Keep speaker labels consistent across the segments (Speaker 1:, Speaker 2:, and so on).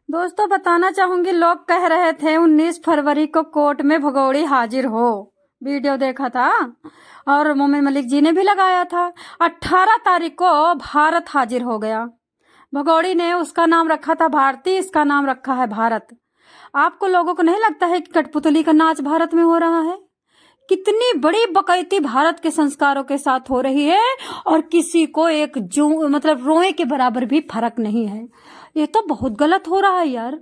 Speaker 1: दोस्तों बताना चाहूंगी, लोग कह रहे थे 19 फरवरी को कोर्ट में भगोड़ी हाजिर हो। वीडियो देखा था और मोमिन मलिक जी ने भी लगाया था। 18 तारीख को भारत हाजिर हो गया। भगोड़ी ने उसका नाम रखा था भारती, इसका नाम रखा है भारत। आपको लोगों को नहीं लगता है कि कठपुतली का नाच भारत में हो रहा है? कितनी बड़ी बकैती भारत के संस्कारों के साथ हो रही है और किसी को एक जो मतलब रोए के बराबर भी फर्क नहीं है। ये तो बहुत गलत हो रहा है यार।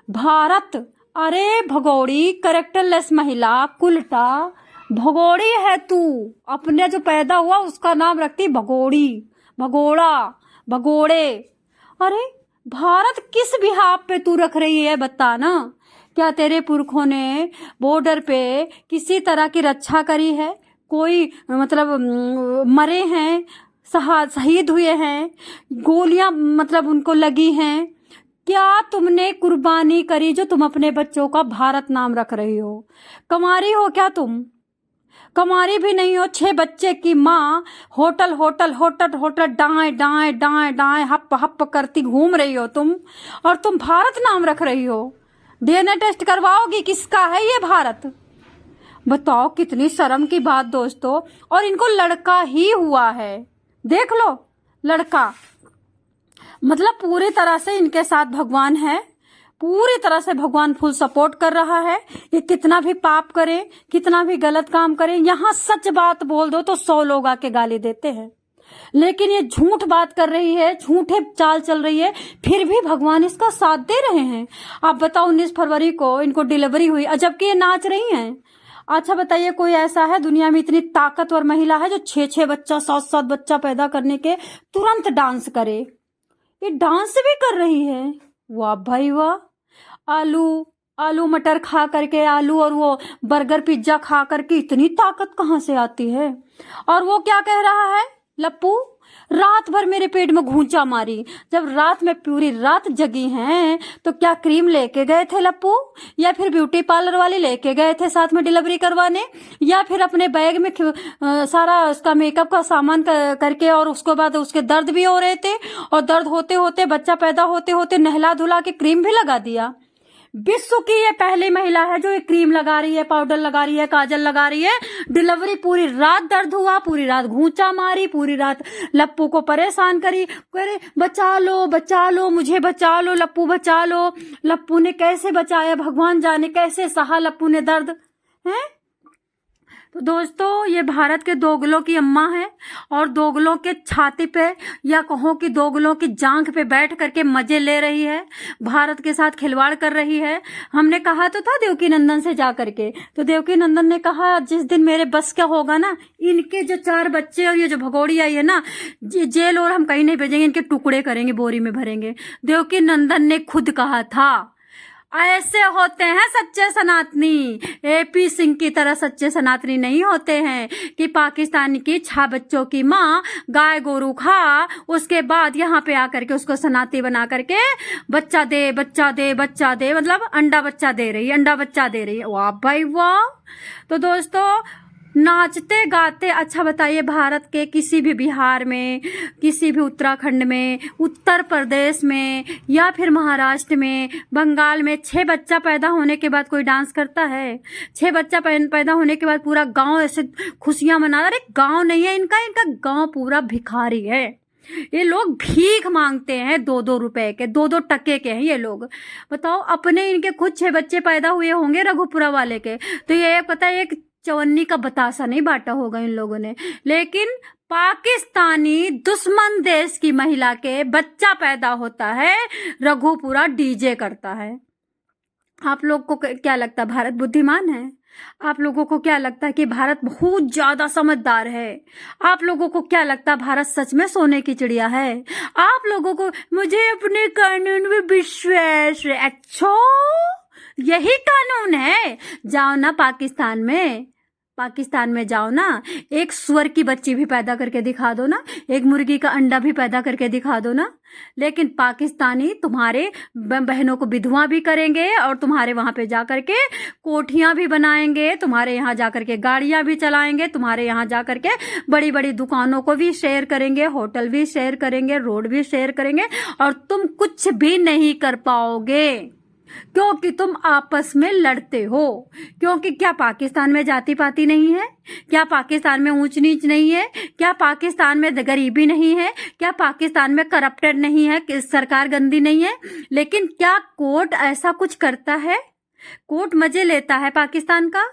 Speaker 1: भारत, अरे भगोड़ी, करेक्टरलेस महिला, कुलटा, भगोड़ी है तू। अपने जो पैदा हुआ उसका नाम रखती भगोड़ी, भगोड़ा, भगोड़े। अरे भारत किस बिहाफ पे तू रख रही है बता ना। क्या तेरे पुरखों ने बॉर्डर पे किसी तरह की रक्षा करी है? कोई मतलब मरे हैं, शहीद हुए हैं, गोलियां मतलब उनको लगी हैं? क्या तुमने कुर्बानी करी जो तुम अपने बच्चों का भारत नाम रख रही हो? कमारी हो क्या तुम? कमारी भी नहीं हो। 6 बच्चे की माँ होटल होटल होटल होटल डाएं डाएं डाएं डाएं हप हप करती घूम रही हो तुम, और तुम भारत नाम रख रही हो। डीएनए टेस्ट करवाओगी किसका है ये भारत? बताओ, कितनी शर्म की बात दोस्तों। और इनको लड़का ही हुआ है, देख लो, लड़का। मतलब पूरी तरह से इनके साथ भगवान है, पूरी तरह से भगवान फुल सपोर्ट कर रहा है। ये कितना भी पाप करे, कितना भी गलत काम करे, यहाँ सच बात बोल दो तो 100 लोग आके गाली देते हैं। लेकिन ये झूठ बात कर रही है, झूठे चाल चल रही है, फिर भी भगवान इसका साथ दे रहे हैं। आप बताओ, 19 फरवरी को इनको डिलीवरी हुई, जबकि ये नाच रही हैं। अच्छा बताइए, कोई ऐसा है दुनिया में इतनी ताकतवर महिला है जो 6-6 बच्चा, 7-7 बच्चा पैदा करने के तुरंत डांस करे? ये डांस भी कर रही है। वाह भाई वाह। आलू आलू मटर खा करके, आलू और वो बर्गर पिज्जा खा करके इतनी ताकत कहाँ से आती है? और वो क्या कह रहा है लप्पू, रात भर मेरे पेट में घूंचा मारी। जब रात में पूरी रात जगी हैं तो क्या क्रीम लेके गए थे लप्पू, या फिर ब्यूटी पार्लर वाले लेके गए थे साथ में डिलीवरी करवाने, या फिर अपने बैग में सारा उसका मेकअप का सामान करके, और उसके बाद उसके दर्द भी हो रहे थे, और दर्द होते होते, बच्चा पैदा होते होते नहला धुला के क्रीम भी लगा दिया। विश्व की ये पहली महिला है जो ये क्रीम लगा रही है, पाउडर लगा रही है, काजल लगा रही है। डिलीवरी पूरी रात दर्द हुआ, पूरी रात घूंचा मारी, पूरी रात लप्पू को परेशान करी। अरे बचा लो मुझे, बचा लो लप्पू, बचा लो। लप्पू ने कैसे बचाया, भगवान जाने कैसे सहा लप्पू ने दर्द है। तो दोस्तों, ये भारत के दोगलों की अम्मा है, और दोगलों के छाती पे, या कहो कि दोगलों की जांघ पे बैठ करके मजे ले रही है, भारत के साथ खिलवाड़ कर रही है। हमने कहा तो था देवकी नंदन से जा करके, तो देवकी नंदन ने कहा जिस दिन मेरे बस का होगा ना, इनके जो 4 बच्चे और ये जो भगोड़ी आई है ना, जेल और हम कहीं नहीं भेजेंगे, इनके टुकड़े करेंगे, बोरी में भरेंगे। देवकी नंदन ने खुद कहा था। ऐसे होते हैं सच्चे सनातनी। एपी सिंह की तरह सच्चे सनातनी नहीं होते हैं कि पाकिस्तान की 6 बच्चों की माँ गाय गोरू खा, उसके बाद यहाँ पे आकर के उसको सनाती बना करके बच्चा दे बच्चा दे बच्चा दे, मतलब अंडा बच्चा दे रही है, अंडा बच्चा दे रही है। वाह भाई वाह। तो दोस्तों, नाचते गाते, अच्छा बताइए, भारत के किसी भी बिहार में, किसी भी उत्तराखंड में, उत्तर प्रदेश में, या फिर महाराष्ट्र में, बंगाल में 6 बच्चा पैदा होने के बाद कोई डांस करता है? 6 बच्चा पैदा होने के बाद पूरा गांव ऐसे खुशियां मना। अरे गांव नहीं है इनका, इनका गांव पूरा भिखारी है। ये लोग भीख मांगते हैं, 2-2 रुपए के, 2-2 टके के हैं ये लोग। बताओ, अपने इनके खुद 6 बच्चे पैदा हुए होंगे रघुपुरा वाले के, तो ये पता है एक चवन्नी का बतासा नहीं बांटा होगा इन लोगों ने। लेकिन पाकिस्तानी दुश्मन देश की महिला के बच्चा पैदा होता है, रघुपुरा डीजे करता है। आप लोग को क्या लगता है भारत बुद्धिमान है? आप लोगों को क्या लगता है कि भारत बहुत ज्यादा समझदार है? आप लोगों को क्या लगता है भारत सच में सोने की चिड़िया है? आप लोगों को, मुझे अपने कानून में विश्वास है। अच्छा, यही कानून है? जाओ ना पाकिस्तान में, पाकिस्तान में जाओ ना, एक सुअर की बच्ची भी पैदा करके दिखा दो ना, एक मुर्गी का अंडा भी पैदा करके दिखा दो ना, लेकिन पाकिस्तानी तुम्हारे बहनों को विधवा भी करेंगे और तुम्हारे वहां पे जा करके कोठियां भी बनाएंगे, तुम्हारे यहाँ जा करके गाड़ियां भी चलाएंगे, तुम्हारे यहाँ जा करके बड़ी बड़ी दुकानों को भी शेयर करेंगे, होटल भी शेयर करेंगे, रोड भी शेयर करेंगे, और तुम कुछ भी नहीं कर पाओगे क्योंकि तुम आपस में लड़ते हो। क्योंकि क्या पाकिस्तान में जाति पाति नहीं है? क्या पाकिस्तान में ऊंच नीच नहीं है? क्या पाकिस्तान में गरीबी नहीं है? क्या पाकिस्तान में करप्टेड नहीं है? सरकार गंदी नहीं है? लेकिन क्या कोर्ट ऐसा कुछ करता है? कोर्ट मजे लेता है पाकिस्तान का?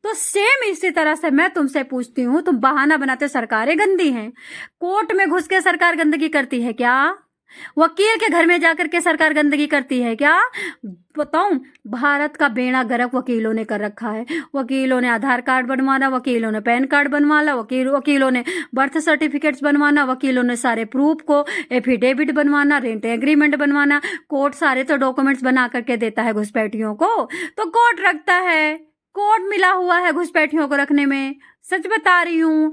Speaker 1: तो सेम इसी तरह से मैं तुमसे पूछती हूँ, तुम बहाना बनाते सरकारें गंदी हैं, कोर्ट में घुस के सरकार गंदगी करती है क्या? वकील के घर में जाकर के सरकार गंदगी करती है क्या? बताऊं, भारत का बेड़ा गर्क वकीलों ने कर रखा है। वकीलों ने आधार कार्ड बनवाना, वकीलों ने पैन कार्ड बनवाना, वकीलों ने बर्थ सर्टिफिकेट्स बनवाना, वकीलों ने सारे प्रूफ को एफिडेविट बनवाना, रेंट एग्रीमेंट बनवाना। कोर्ट सारे तो डॉक्यूमेंट्स बना करके देता है घुसपैठियों को, तो कोर्ट रखता है। कोर्ट मिला हुआ है घुसपैठियों को रखने में, सच बता रही हूं।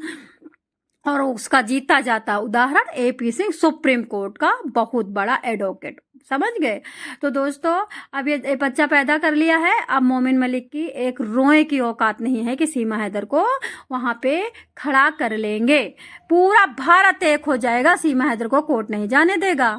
Speaker 1: और उसका जीता जाता उदाहरण एपी सिंह, सुप्रीम कोर्ट का बहुत बड़ा एडवोकेट, समझ गए? तो दोस्तों, अब ये बच्चा पैदा कर लिया है, अब मोमिन मलिक की एक रोए की औकात नहीं है कि सीमा हैदर को वहां पे खड़ा कर लेंगे। पूरा भारत एक हो जाएगा, सीमा हैदर को कोर्ट नहीं जाने देगा।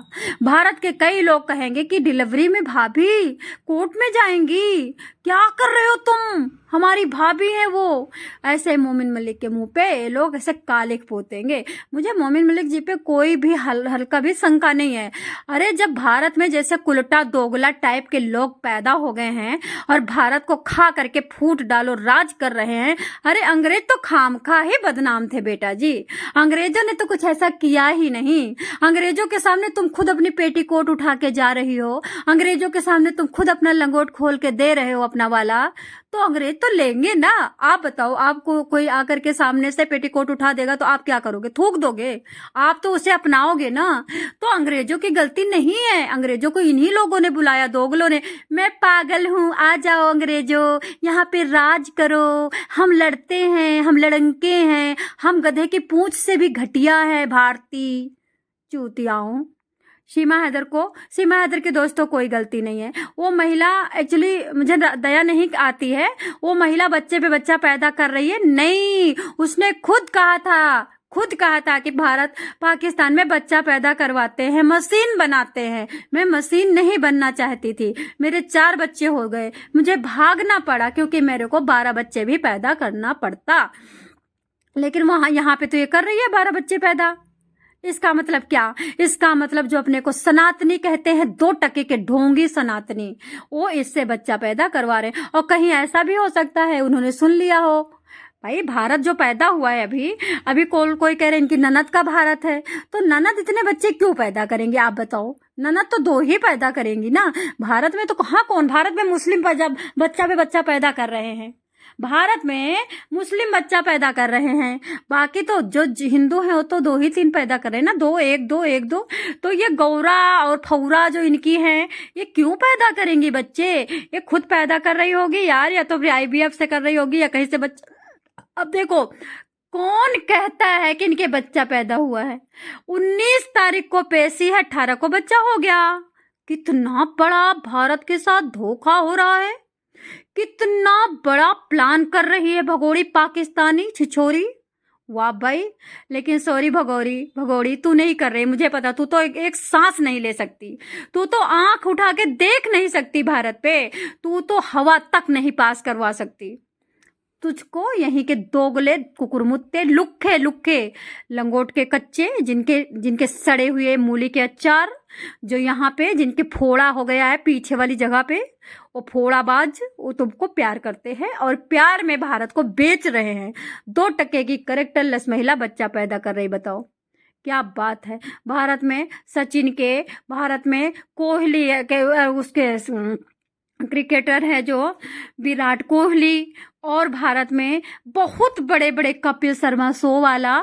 Speaker 1: भारत के कई लोग कहेंगे कि डिलीवरी में भाभी कोर्ट में जाएंगी, क्या कर रहे हो तुम, हमारी भाभी है वो। ऐसे मोमिन मलिक के मुंह पे ये लोग ऐसे कालिक पोतेंगे। मुझे मोमिन मलिक जी पे कोई भी हल्का भी शंका नहीं है। अरे जब भारत में जैसे कुलटा दोगला टाइप के लोग पैदा हो गए हैं और भारत को खा करके फूट डालो राज कर रहे हैं, अरे अंग्रेज तो खामखा ही बदनाम थे बेटा जी। अंग्रेजों ने तो कुछ ऐसा किया ही नहीं। अंग्रेजों के सामने तुम खुद अपनी पेटीकोट उठा के जा रही हो, अंग्रेजों के सामने तुम खुद अपना लंगोट खोल के दे रहे हो अपना वाला, तो अंग्रेज तो लेंगे ना। आप बताओ, आपको कोई आकर के सामने से पेटीकोट उठा देगा तो आप क्या करोगे? थूक दोगे? आप तो उसे अपनाओगे ना। तो अंग्रेजों की गलती नहीं है, अंग्रेजों को इन्हीं लोगों ने बुलाया, दोगलों ने। मैं पागल हूं, आ जाओ अंग्रेजों, यहाँ पे राज करो, हम लड़ते हैं, हम लड़ंके हैं, हम गधे की पूंछ से भी घटिया है भारतीय चूतियाओं। सीमा हैदर के दोस्तों कोई गलती नहीं है। वो महिला, एक्चुअली मुझे दया नहीं आती है, वो महिला बच्चे पे बच्चा पैदा कर रही है। नहीं, उसने खुद कहा था कि भारत पाकिस्तान में बच्चा पैदा करवाते हैं, मशीन बनाते हैं। मैं मशीन नहीं बनना चाहती थी, मेरे 4 बच्चे हो गए, मुझे भागना पड़ा क्योंकि मेरे को 12 बच्चे भी पैदा करना पड़ता। लेकिन वहां यहाँ पे तो ये कर रही है 12 बच्चे पैदा। इसका मतलब क्या? इसका मतलब जो अपने को सनातनी कहते हैं, 2 टके के ढोंगी सनातनी, वो इससे बच्चा पैदा करवा रहे हैं। और कहीं ऐसा भी हो सकता है उन्होंने सुन लिया हो, भाई भारत जो पैदा हुआ है अभी कोई कह रहे हैं इनकी ननद का भारत है, तो ननद इतने बच्चे क्यों पैदा करेंगे आप बताओ? ननद तो 2 ही पैदा करेंगी ना। भारत में तो कहाँ कौन, भारत में मुस्लिम बच्चा पे बच्चा पैदा कर रहे हैं, भारत में मुस्लिम बच्चा पैदा कर रहे हैं। बाकी तो जो हिंदू हैं वो तो 2 ही 3 पैदा कर रहे हैं ना, 2 1 2 1 2। तो ये गौरा और फौरा जो इनकी हैं, ये क्यों पैदा करेंगी बच्चे? ये खुद पैदा कर रही होगी यार, या तो फिर IVF से कर रही होगी या कहीं से बच्चा। अब देखो, कौन कहता है कि इनके बच्चा पैदा हुआ है? 19 तारीख को पेशी है, 18 को बच्चा हो गया। कितना बड़ा भारत के साथ धोखा हो रहा है, कितना बड़ा प्लान कर रही है भगोड़ी पाकिस्तानी छिछोरी। वाह भाई, लेकिन सॉरी भगोड़ी तू नहीं कर रही, मुझे पता। तू तो एक सांस नहीं ले सकती, तू तो आंख उठा के देख नहीं सकती भारत पे, तू तो हवा तक नहीं पास करवा सकती। तुझको यहीं के दोगले कुकुरमुत्ते लुक्खे लंगोट के कच्चे, जिनके सड़े हुए मूली के अचार, जो यहाँ पे जिनके फोड़ा हो गया है पीछे वाली जगह पे, वो फोड़ाबाज, वो तुमको प्यार करते हैं और प्यार में भारत को बेच रहे हैं। 2 टके की करेक्टरलेस महिला बच्चा पैदा कर रही, बताओ क्या बात है। भारत में सचिन के, भारत में कोहली के, उसके क्रिकेटर है जो विराट कोहली, और भारत में बहुत बड़े बड़े कपिल शर्मा शो वाला,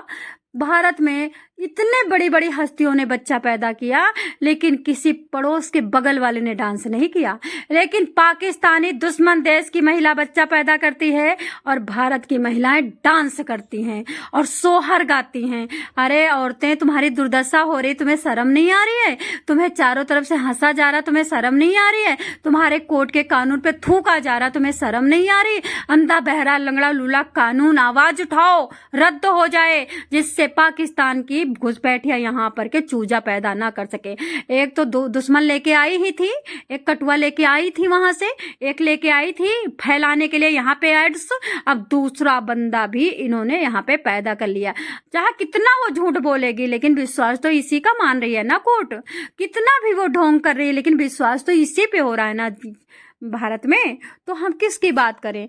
Speaker 1: भारत में इतने बड़ी बड़ी हस्तियों ने बच्चा पैदा किया, लेकिन किसी पड़ोस के बगल वाले ने डांस नहीं किया। लेकिन पाकिस्तानी दुश्मन देश की महिला बच्चा पैदा करती है और भारत की महिलाएं डांस करती हैं और सोहर गाती हैं। अरे औरतें, तुम्हारी दुर्दशा हो रही, तुम्हें शर्म नहीं आ रही है? तुम्हें चारों तरफ से हंसा जा रहा, तुम्हें शर्म नहीं आ रही है? तुम्हारे कोर्ट के कानून पे थूका जा रहा, तुम्हें शर्म नहीं आ रही? अंधा बहरा लंगड़ा लूला कानून, आवाज उठाओ, रद्द हो जाए, जिससे पाकिस्तान की घुसपैठियां यहाँ पर के चूजा पैदा ना कर सके। एक तो दुश्मन लेके आई ही थी, एक कटुआ लेके आई थी वहां से, एक लेके आई थी फैलाने के लिए यहाँ पे एड्स, अब दूसरा बंदा भी इन्होंने यहाँ पे पैदा कर लिया। चाहे कितना वो झूठ बोलेगी, लेकिन विश्वास तो इसी का मान रही है ना कोर्ट। कितना भी वो ढोंग कर रही है, लेकिन विश्वास तो इसी पे हो रहा है ना भारत में, तो हम किसकी बात करें।